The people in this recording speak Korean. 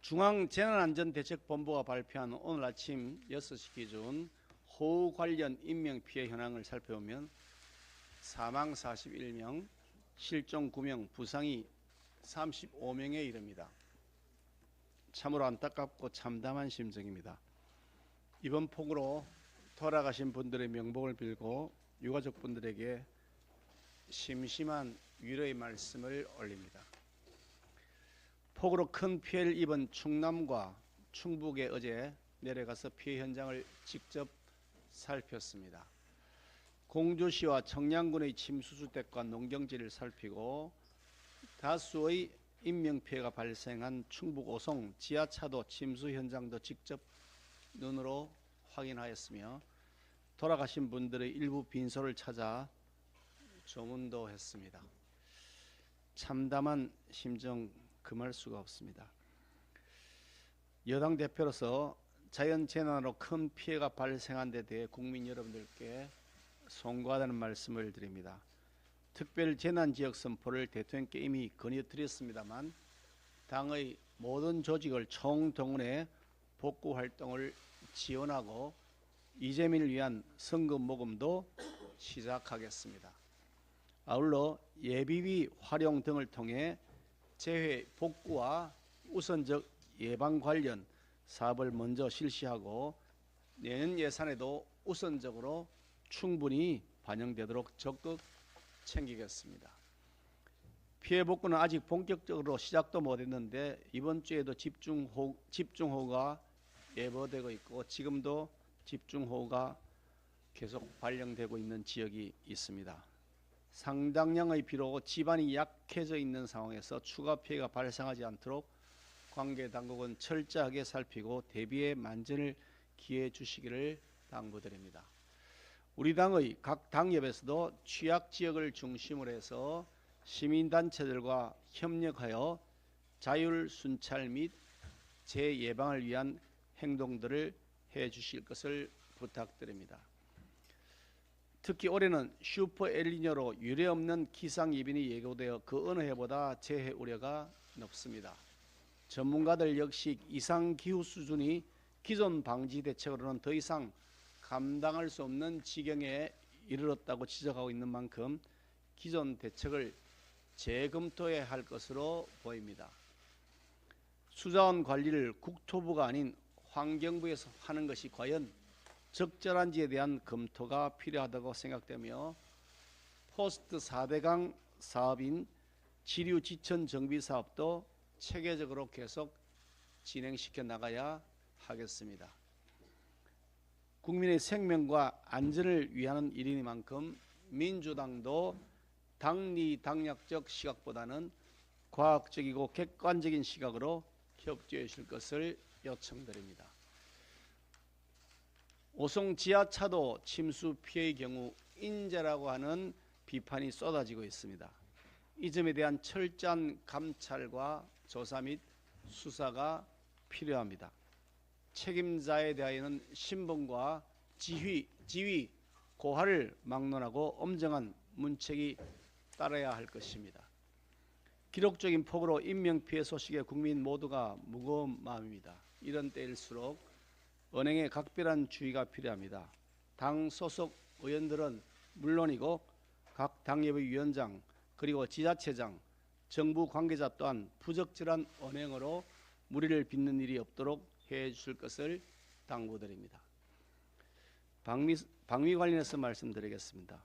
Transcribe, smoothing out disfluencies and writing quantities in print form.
중앙재난안전대책본부가 발표한 오늘 아침 6시 기준 호우 관련 인명피해 현황을 살펴보면 사망 41명, 실종 9명, 부상이 35명에 이릅니다. 참으로 안타깝고 참담한 심정입니다. 이번 폭우로 돌아가신 분들의 명복을 빌고 유가족분들에게 심심한 위로의 말씀을 올립니다. 폭우로 큰 피해를 입은 충남과 충북에 어제 내려가서 피해 현장을 직접 살폈습니다. 공주시와 청량군의 침수주택과 농경지를 살피고 다수의 인명피해가 발생한 충북 오송 지하차도 침수 현장도 직접 눈으로 확인하였으며 돌아가신 분들의 일부 빈소를 찾아 조문도 했습니다. 참담한 심정 금할 수가 없습니다. 여당 대표로서 자연재난으로 큰 피해가 발생한 데 대해 국민 여러분들께 송구하다는 말씀을 드립니다. 특별재난지역 선포를 대통령께 이미 건의드렸습니다만 당의 모든 조직을 총동원해 복구활동을 지원하고 이재민을 위한 선거 모금도 시작하겠습니다. 아울러 예비비 활용 등을 통해 재해 복구와 우선적 예방 관련 사업을 먼저 실시하고 내년 예산에도 우선적으로 충분히 반영되도록 적극 챙기겠습니다. 피해 복구는 아직 본격적으로 시작도 못했는데 이번 주에도 집중호우가 예보되고 있고 지금도 집중호우가 계속 발령되고 있는 지역이 있습니다. 상당량의 비로 지반이 약해져 있는 상황에서 추가 피해가 발생하지 않도록 관계 당국은 철저하게 살피고 대비에 만전을 기해 주시기를 당부드립니다. 우리 당의 각 당협에서도 취약 지역을 중심으로 해서 시민단체들과 협력하여 자율 순찰 및 재예방을 위한 행동들을 해 주실 것을 부탁드립니다. 특히 올해는 슈퍼 엘니뇨로 유례없는 기상이변이 예고되어 그 어느 해보다 재해 우려가 높습니다. 전문가들 역시 이상기후 수준이 기존 방지 대책으로는 더 이상 감당할 수 없는 지경에 이르렀다고 지적하고 있는 만큼 기존 대책을 재검토해야 할 것으로 보입니다. 수자원 관리를 국토부가 아닌 환경부에서 하는 것이 과연 적절한지에 대한 검토가 필요하다고 생각되며 포스트 4대강 사업인 지류지천 정비 사업도 체계적으로 계속 진행시켜 나가야 하겠습니다. 국민의 생명과 안전을 위하는 일이니만큼 민주당도 당리당략적 시각보다는 과학적이고 객관적인 시각으로 협조해 주실 것을 요청드립니다. 오송 지하차도 침수 피해의 경우 인재라고 하는 비판이 쏟아지고 있습니다. 이 점에 대한 철저한 감찰과 조사 및 수사가 필요합니다. 책임자에 대하여는 신분과 지위, 고하를 막론하고 엄정한 문책이 따라야 할 것입니다. 기록적인 폭우로 인명피해 소식에 국민 모두가 무거운 마음입니다. 이런 때일수록 언행에 각별한 주의가 필요합니다. 당 소속 의원들은 물론이고 각 당협의 위원장 그리고 지자체장, 정부 관계자 또한 부적절한 언행으로 무리를 빚는 일이 없도록 해주실 것을 당부드립니다. 방위 관련해서 말씀드리겠습니다.